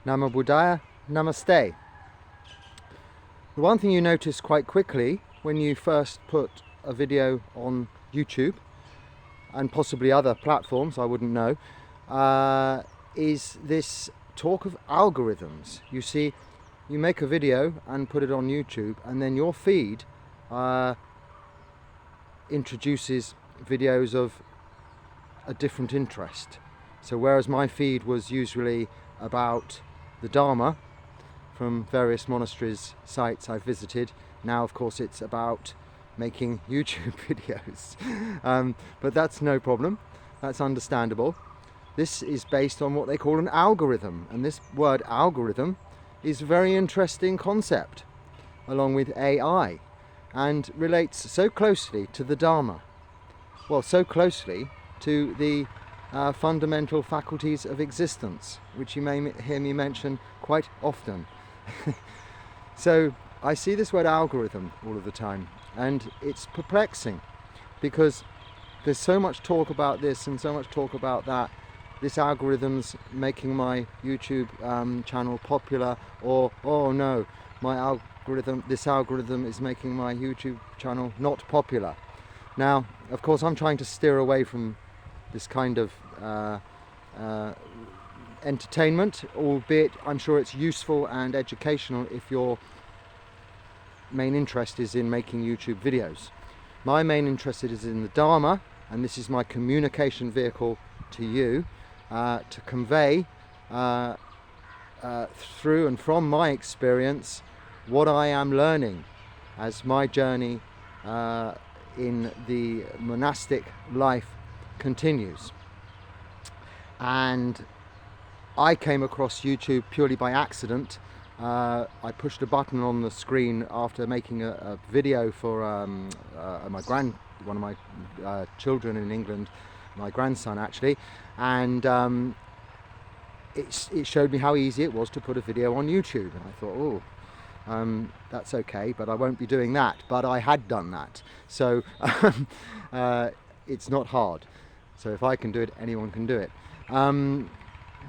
Namo Buddhaya, Namaste. The one thing you notice quite quickly when you first put a video on YouTube, and possibly other platforms, I wouldn't know, is this talk of algorithms. You see, you make a video and put it on YouTube, and then your feed introduces videos of a different interest. So whereas my feed was usually about the Dharma from various monasteries, sites I've visited, now of course it's about making YouTube videos. But that's no problem, that's understandable. This is based on what they call an algorithm, and this word algorithm is a very interesting concept, along with AI, and relates so closely to the Dharma. Well, so closely to the fundamental faculties of existence, which you may hear me mention quite often. So I see this word algorithm all of the time, and it's perplexing because there's so much talk about this and so much talk about that. This algorithm's making my YouTube channel popular, or oh no, this algorithm is making my YouTube channel not popular. Now, of course, I'm trying to steer away from this kind of entertainment, albeit I'm sure it's useful and educational if your main interest is in making YouTube videos. My main interest is in the Dharma, and this is my communication vehicle to you, to convey through and from my experience what I am learning as my journey in the monastic life continues. And I came across YouTube purely by accident. I pushed a button on the screen after making a video for one of my children in England, my grandson actually, and it showed me how easy it was to put a video on YouTube, and I thought, that's okay, but I won't be doing that. But I had done that, so it's not hard. So if I can do it, anyone can do it.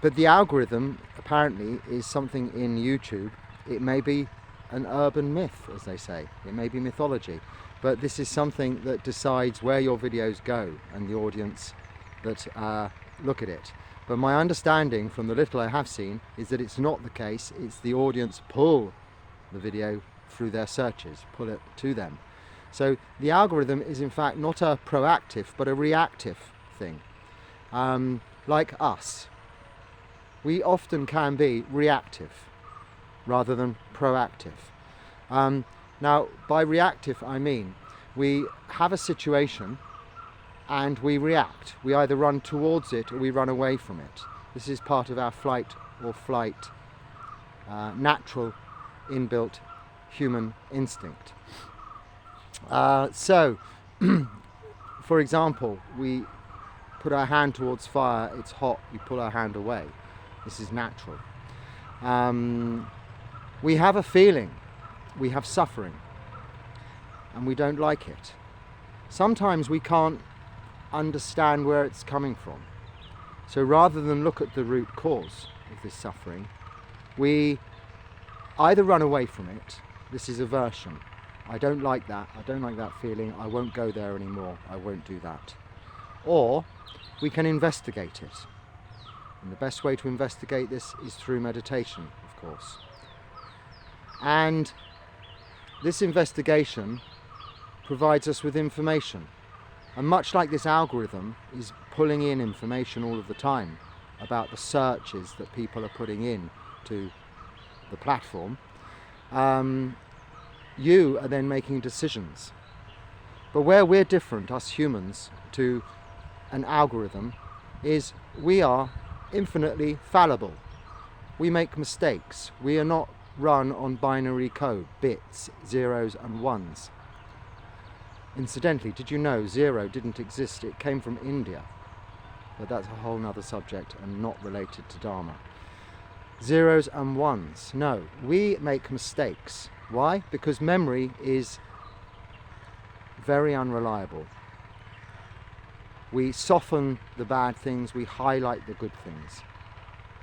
But the algorithm apparently is something in YouTube. It may be an urban myth, as they say. It may be mythology. But this is something that decides where your videos go and the audience that look at it. But my understanding from the little I have seen is that it's not the case. It's the audience pull the video through their searches, pull it to them. So the algorithm is in fact not a proactive but a reactive thing. Like us, we often can be reactive rather than proactive. Now, by reactive I mean we have a situation and we react. We either run towards it or we run away from it. This is part of our fight or flight, natural, inbuilt human instinct. So, for example, we put our hand towards fire, it's hot, we pull our hand away. This is natural. We have a feeling, we have suffering, and we don't like it. Sometimes we can't understand where it's coming from. So rather than look at the root cause of this suffering, we either run away from it. This is aversion. I don't like that. I don't like that feeling. I won't go there anymore. I won't do that. Or we can investigate it. And the best way to investigate this is through meditation, of course. And this investigation provides us with information. And much like this algorithm is pulling in information all of the time about the searches that people are putting in to the platform, you are then making decisions. But where we're different, us humans, to an algorithm, is we are infinitely fallible. We make mistakes. We are not run on binary code, bits, zeros and ones. Incidentally, did you know zero didn't exist? It came from India. But that's a whole nother subject and not related to Dharma. Zeros and ones. No, we make mistakes. Why? Because memory is very unreliable. We soften the bad things, we highlight the good things.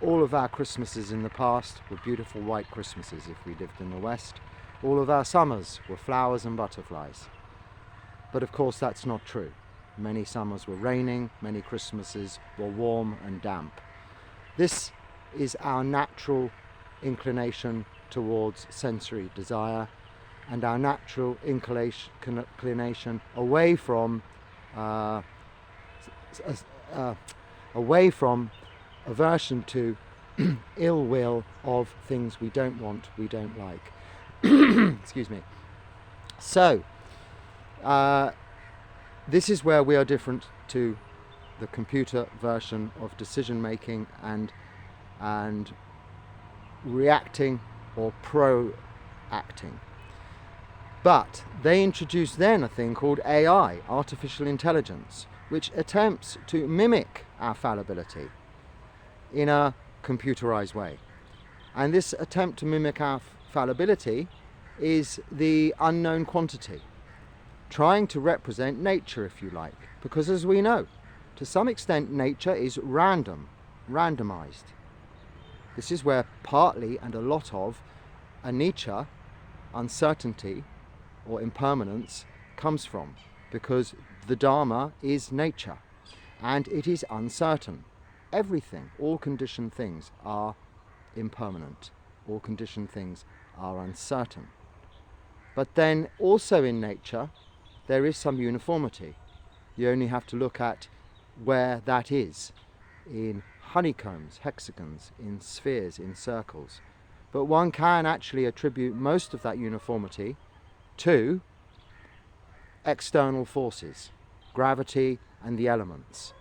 All of our Christmases in the past were beautiful white Christmases if we lived in the West. All of our summers were flowers and butterflies. But of course that's not true. Many summers were raining, many Christmases were warm and damp. This is our natural inclination towards sensory desire and our natural inclination away from aversion to ill will of things we don't want, we don't like. Excuse me. So, this is where we are different to the computer version of decision making and reacting or pro-acting. But they introduced then a thing called AI, artificial intelligence, which attempts to mimic our fallibility in a computerized way. And this attempt to mimic our fallibility is the unknown quantity, trying to represent nature, if you like, because as we know, to some extent nature is randomized. This is where partly and a lot of anicca, uncertainty or impermanence, comes from, because the Dharma is nature and it is uncertain. Everything, all conditioned things are impermanent, all conditioned things are uncertain. But then also in nature there is some uniformity. You only have to look at where that is, in honeycombs, hexagons, in spheres, in circles. But one can actually attribute most of that uniformity to external forces, gravity and the elements,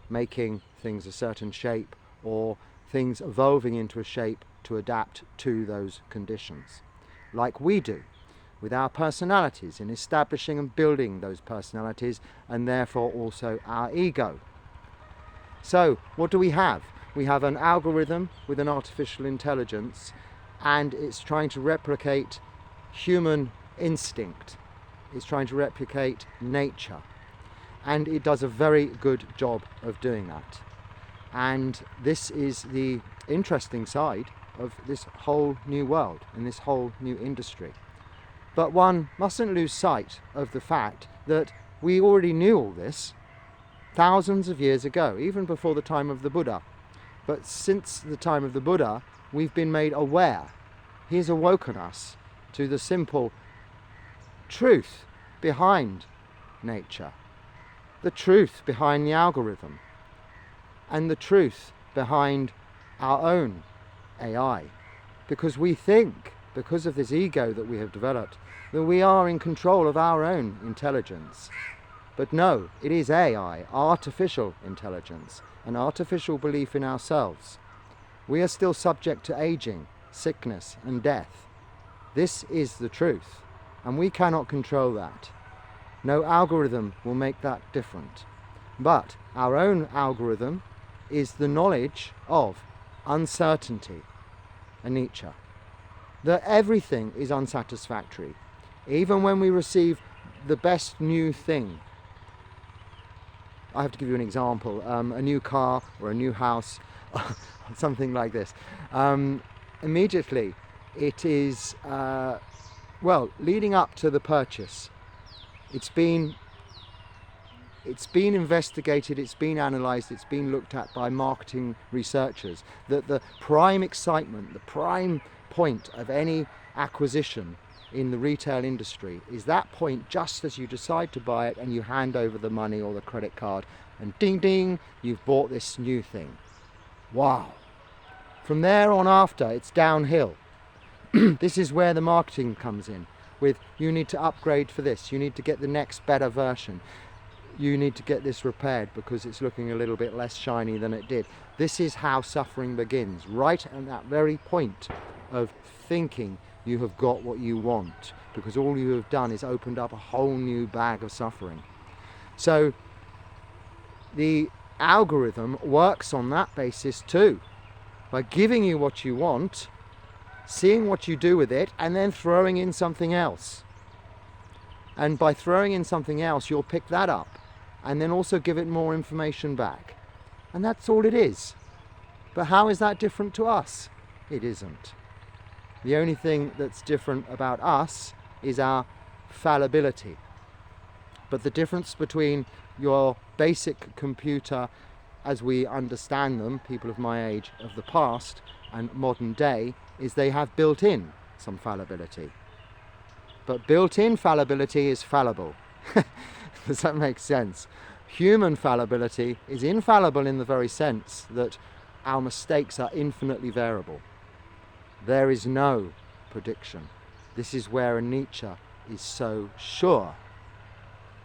making things a certain shape or things evolving into a shape to adapt to those conditions, like we do with our personalities, in establishing and building those personalities, and therefore also our ego. So what do we have? We have an algorithm with an artificial intelligence, and it's trying to replicate human instinct. It's trying to replicate nature, and it does a very good job of doing that. And this is the interesting side of this whole new world and this whole new industry. But one mustn't lose sight of the fact that we already knew all this thousands of years ago, even before the time of the Buddha. But since the time of the Buddha, we've been made aware. He has awoken us to the simple truth behind nature, the truth behind the algorithm, and the truth behind our own AI. Because we think, because of this ego that we have developed, that we are in control of our own intelligence. But no, it is AI, artificial intelligence, an artificial belief in ourselves. We are still subject to aging, sickness and death. This is the truth, and we cannot control that. No algorithm will make that different. But our own algorithm is the knowledge of uncertainty, anicca, that everything is unsatisfactory. Even when we receive the best new thing, I have to give you an example, a new car or a new house, something like this. Immediately it is, leading up to the purchase, it's been investigated, it's been analysed, it's been looked at by marketing researchers, that the prime excitement, the prime point of any acquisition in the retail industry is that point just as you decide to buy it and you hand over the money or the credit card and ding ding, you've bought this new thing. Wow. From there on after, it's downhill. This is where the marketing comes in, with you need to upgrade for this, you need to get the next better version, you need to get this repaired because it's looking a little bit less shiny than it did. This is how suffering begins, right at that very point of thinking you have got what you want, because all you have done is opened up a whole new bag of suffering. So the algorithm works on that basis too, by giving you what you want, seeing what you do with it, and then throwing in something else. And by throwing in something else, you'll pick that up and then also give it more information back. And that's all it is. But how is that different to us? It isn't. The only thing that's different about us is our fallibility. But the difference between your basic computer as we understand them, people of my age of the past, and modern day, is they have built in some fallibility. But built-in fallibility is fallible. Does that make sense? Human fallibility is infallible in the very sense that our mistakes are infinitely variable. There is no prediction. This is where anicca is so sure.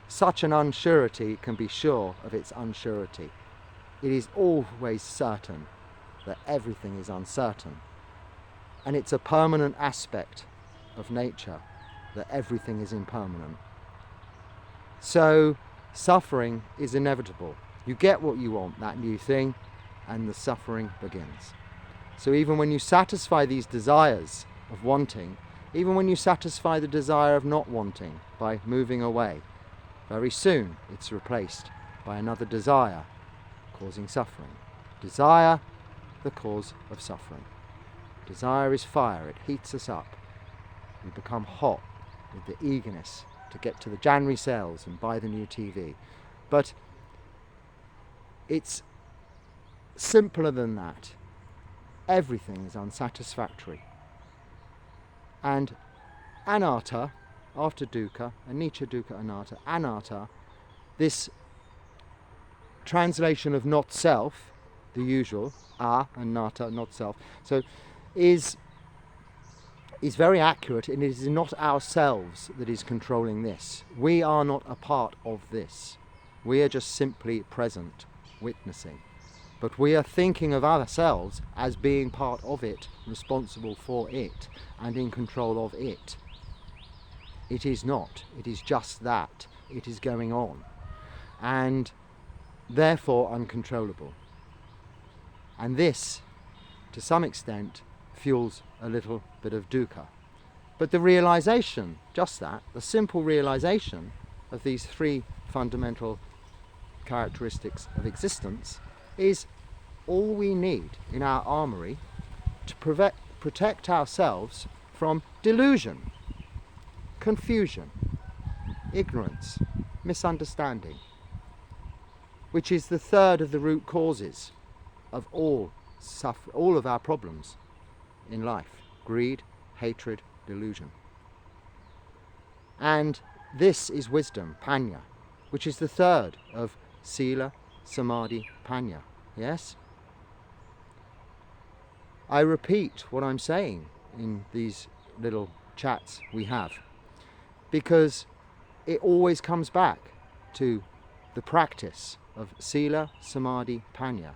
Such an unsurety can be sure of its unsurety. It is always certain that everything is uncertain. And it's a permanent aspect of nature that everything is impermanent. So suffering is inevitable. You get what you want, that new thing, and the suffering begins. So even when you satisfy these desires of wanting, even when you satisfy the desire of not wanting by moving away, very soon it's replaced by another desire, causing suffering. Desire, the cause of suffering. Desire is fire, it heats us up. We become hot with the eagerness to get to the January sales and buy the new TV. But it's simpler than that. Everything is unsatisfactory. And anatta, after dukkha, anicca, dukkha, anatta, this translation of not self, the usual, anatta, not self, so is very accurate, and it is not ourselves that is controlling this. We are not a part of this. We are just simply present, witnessing. But we are thinking of ourselves as being part of it, responsible for it, and in control of it. It is not. It is just that. It is going on. And therefore uncontrollable. And this, to some extent, fuels a little bit of dukkha. But the realization, just that, the simple realization of these three fundamental characteristics of existence is all we need in our armory to protect ourselves from delusion, confusion, ignorance, misunderstanding, which is the third of the root causes of all of our problems in life: greed, hatred, delusion. And this is wisdom, panya, which is the third of sila, samadhi, panya. Yes? I repeat what I'm saying in these little chats we have, because it always comes back to the practice of sila, samadhi, panya.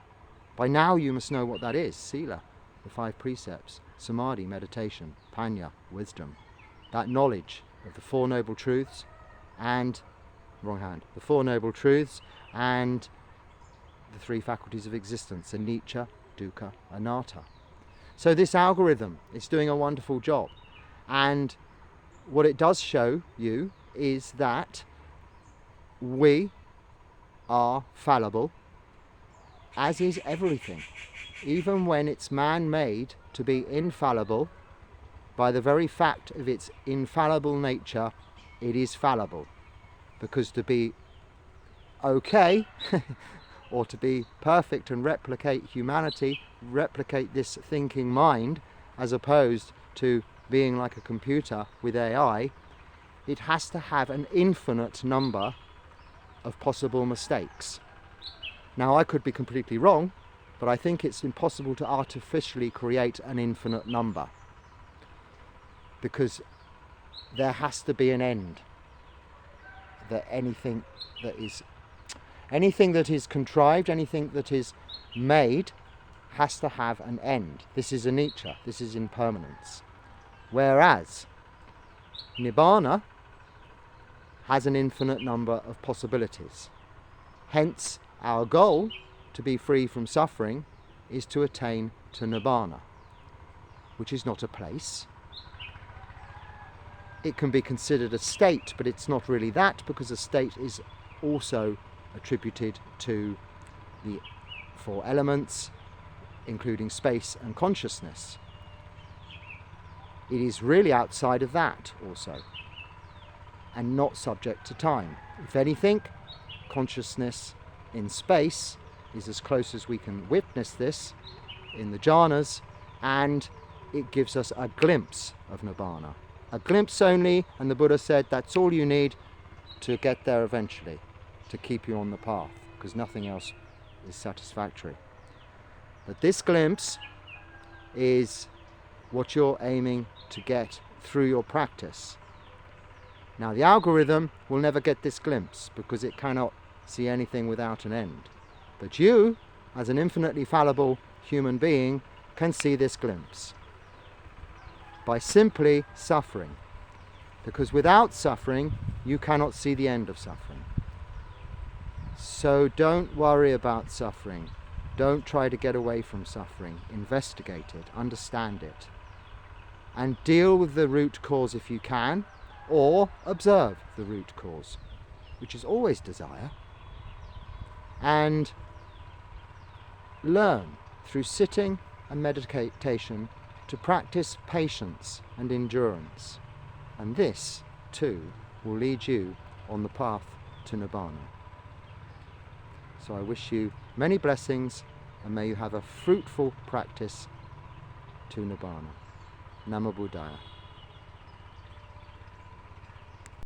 By now you must know what that is. Sila, the 5 precepts; samadhi, meditation; panya, wisdom. That knowledge of the 4 noble truths and, the 4 noble truths and the 3 faculties of existence: anicca, dukkha, anatta. So this algorithm is doing a wonderful job. And what it does show you is that we are fallible, as is everything. Even when it's man-made to be infallible, by the very fact of its infallible nature, it is fallible. Because to be okay, or to be perfect and replicate humanity, replicate this thinking mind, as opposed to being like a computer with AI, it has to have an infinite number of possible mistakes. Now, I could be completely wrong, but I think it's impossible to artificially create an infinite number, because there has to be an end. That anything that is contrived, anything that is made, has to have an end. This is anicca, this is impermanence. Whereas nibbana has an infinite number of possibilities. Hence, our goal, to be free from suffering, is to attain to nibbana, which is not a place. It can be considered a state, but it's not really that, because a state is also attributed to the 4 elements, including space and consciousness. It is really outside of that also, and not subject to time. If anything, consciousness in space is as close as we can witness this in the jhanas, and it gives us a glimpse of Nibbana. A glimpse only, and the Buddha said that's all you need to get there eventually, to keep you on the path, because nothing else is satisfactory. But this glimpse is what you're aiming to get through your practice. Now, the algorithm will never get this glimpse because it cannot see anything without an end. But you, as an infinitely fallible human being, can see this glimpse by simply suffering. Because without suffering, you cannot see the end of suffering. So don't worry about suffering. Don't try to get away from suffering. Investigate it, understand it, and deal with the root cause if you can, or observe the root cause, which is always desire, and learn through sitting and meditation to practice patience and endurance. And this, too, will lead you on the path to Nibbana. So I wish you many blessings, and may you have a fruitful practice to Nibbana. Namo Buddhaya.